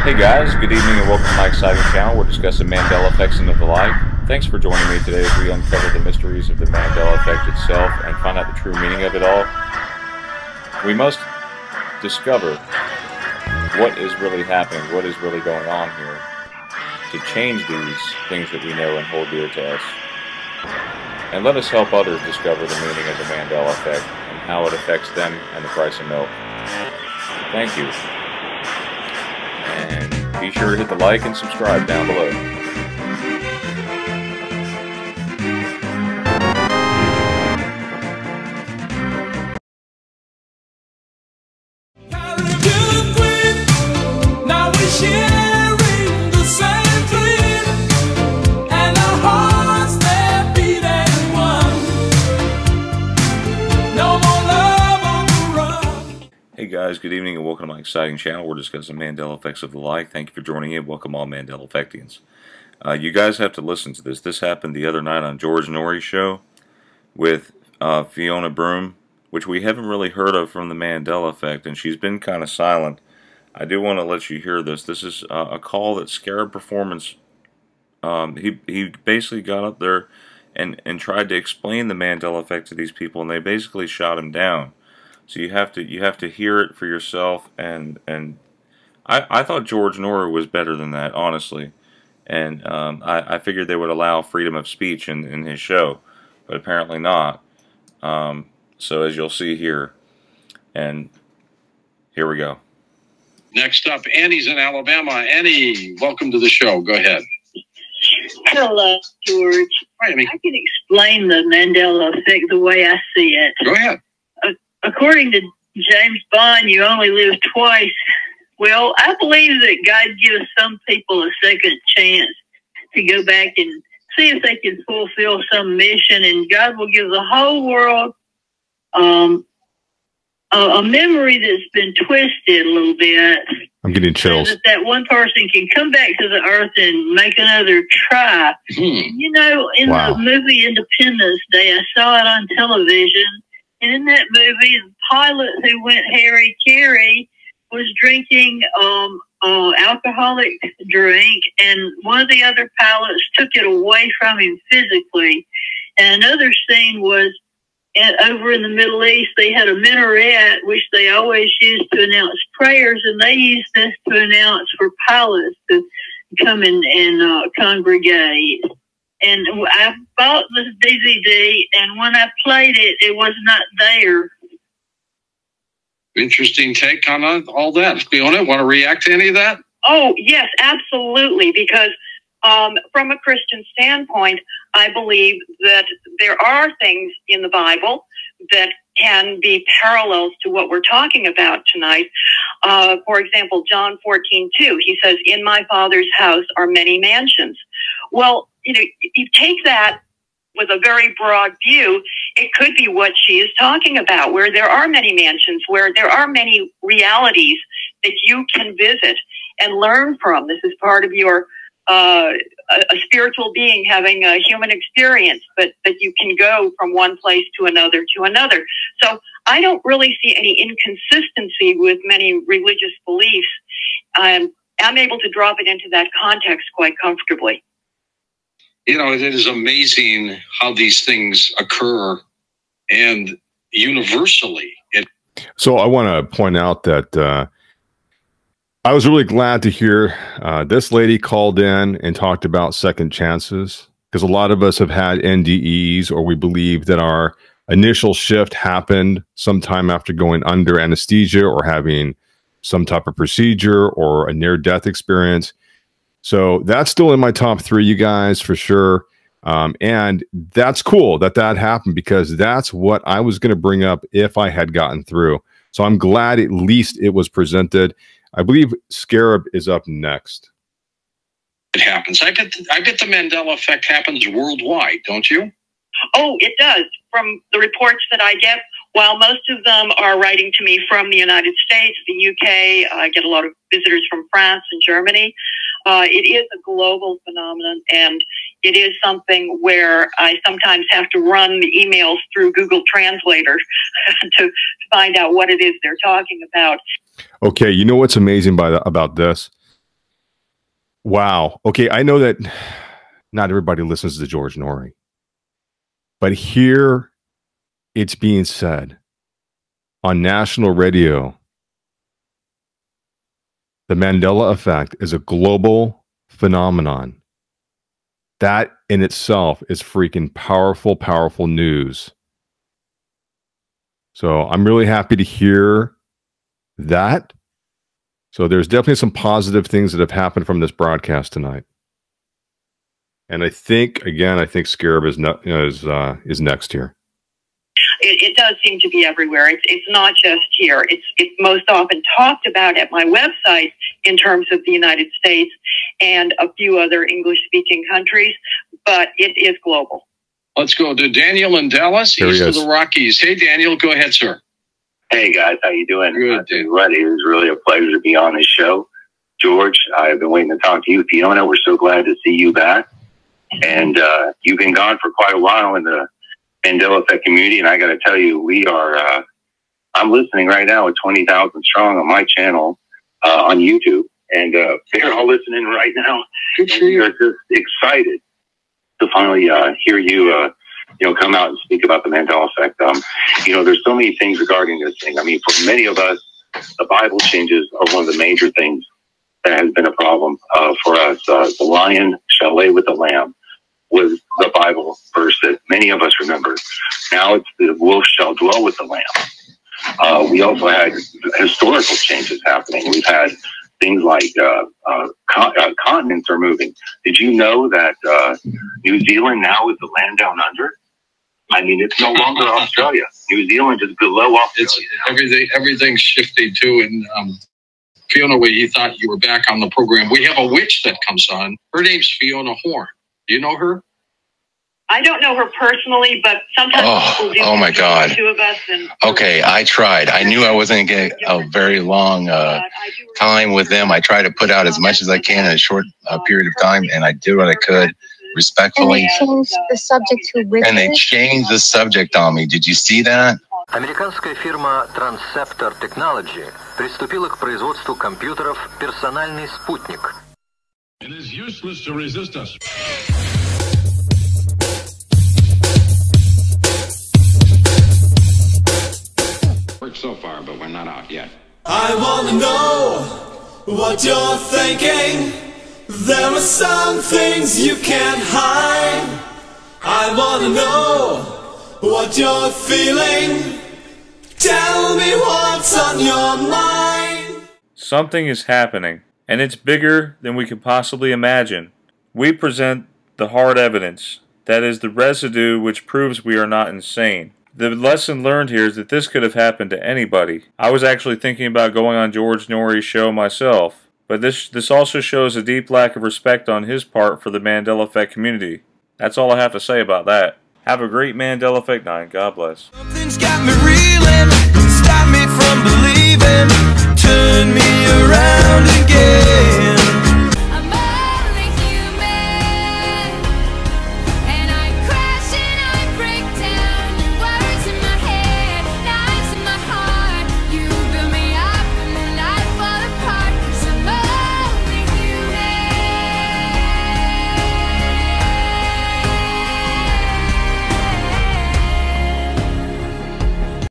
Hey guys, good evening and welcome to my exciting channel. We're discussing Mandela effects and the like. Thanks for joining me today as we uncover the mysteries of the Mandela effect itself and find out the true meaning of it all. We must discover what is really happening, what is really going on here, to change these things that we know and hold dear to us. And let us help others discover the meaning of the Mandela effect and how it affects them and the price of milk. Thank you. And be sure to hit the like and subscribe down below. Hey guys, good evening and welcome to my exciting channel. We're discussing Mandela effects of the like. Thank you for joining in. Welcome all Mandela effectians. You guys have to listen to this. This happened the other night on George Noory's show with Fiona Broom, which we haven't really heard of from the Mandela effect, and she's been kind of silent. I do want to let you hear this. This is a call that Scarabperformance, he basically got up there and tried to explain the Mandela effect to these people, and they basically shot him down. So you have to hear it for yourself, and I thought George Noory was better than that, honestly, and I figured they would allow freedom of speech in his show, but apparently not. So as you'll see here, and here we go. Next up, Annie's in Alabama. Annie, welcome to the show. Go ahead. Hello, George. Hi, Annie. I can explain the Mandela effect the way I see it. Go ahead. According to James Bond, you only live twice. Well, I believe that God gives some people a second chance to go back and see if they can fulfill some mission, and God will give the whole world a memory that's been twisted a little bit. I'm getting chills. So that one person can come back to the earth and make another try. You know, in the movie Independence Day, I saw it on television. And in that movie, the pilot who went Harry-Carry was drinking alcoholic drink, and one of the other pilots took it away from him physically. And another scene was over in the Middle East. They had a minaret, which they always used to announce prayers, and they used this to announce for pilots to come in and congregate. And I bought this DVD, and when I played it, it was not there. Interesting take on all that. Fiona, want to react to any of that? Oh, yes, absolutely. Because from a Christian standpoint, I believe that there are things in the Bible that can be parallels to what we're talking about tonight. For example, John 14:2, he says, "In my Father's house are many mansions." Well, you know, you take that with a very broad view, it could be what she is talking about, where there are many mansions, where there are many realities that you can visit and learn from. This is part of your a spiritual being having a human experience, but that you can go from one place to another to another. So I don't really see any inconsistency with many religious beliefs. I'm able to drop it into that context quite comfortably. You know, it is amazing how these things occur, and universally. So I want to point out that I was really glad to hear this lady called in and talked about second chances, because a lot of us have had NDEs, or we believe that our initial shift happened sometime after going under anesthesia or having some type of procedure or a near-death experience. So that's still in my top 3, you guys, for sure. And that's cool that that happened, because that's what I was going to bring up if I had gotten through. So I'm glad at least it was presented. I believe Scarab is up next. It happens. I bet the Mandela effect happens worldwide, don't you? Oh, it does. From the reports that I get, while most of them are writing to me from the United States, the UK, I get a lot of visitors from France and Germany. It is a global phenomenon, and it is something where I sometimes have to run the emails through Google Translator to find out what it is they're talking about. Okay, you know what's amazing about this? Wow. Okay, I know that not everybody listens to George Noory, but here it's being said on national radio. The Mandela effect is a global phenomenon. That in itself is freaking powerful, powerful news. So I'm really happy to hear that. So there's definitely some positive things that have happened from this broadcast tonight. And I think, again, I think Scarab is next here. It does seem to be everywhere. It's not just here. It's most often talked about at my website in terms of the United States and a few other English-speaking countries, but it is global. Let's go to Daniel in Dallas, east of the Rockies. Hey, Daniel, go ahead, sir. Hey, guys, how you doing? Good. Buddy, it was really a pleasure to be on this show. George, I've been waiting to talk to you. Fiona, we're so glad to see you back. And you've been gone for quite a while in the Mandela Effect community, and I got to tell you, we are. I'm listening right now at 20,000 strong on my channel on YouTube, and they're all listening right now. We are just excited to finally hear you, come out and speak about the Mandela Effect. There's so many things regarding this thing. I mean, for many of us, the Bible changes are one of the major things that has been a problem for us. The lion shall lay with the lamb was the Bible verse that many of us remember. Now it's the wolf shall dwell with the lamb. We also had historical changes happening. We've had things like continents are moving. Did you know that New Zealand now is the land down under? I mean, it's no longer Australia. New Zealand is below Australia. It's everything's shifting too. And Fiona, he thought you were back on the program. We have a witch that comes on. Her name's Fiona Horn. Do you know her? I don't know her personally, but sometimes people do. Oh my God. The two of us Okay, I tried. I knew I wasn't going to get a very long time with them. I tried to put out as much as I can in a short period of time, and I did what I could respectfully. And they changed the subject to witches. And they changed the subject on me. Did you see that? Американская фирма Transceptor Technology приступила к производству компьютеров «Персональный спутник». It is useless to resist us. Worked so far, but we're not out yet. I wanna know what you're thinking. There are some things you can't hide. I wanna know what you're feeling. Tell me what's on your mind. Something is happening, and it's bigger than we could possibly imagine. We present the hard evidence, that is the residue which proves we are not insane. The lesson learned here is that this could have happened to anybody. I was actually thinking about going on George Noory's show myself, but this also shows a deep lack of respect on his part for the Mandela Effect community. That's all I have to say about that. Have a great Mandela Effect night. God bless. Something's got me real.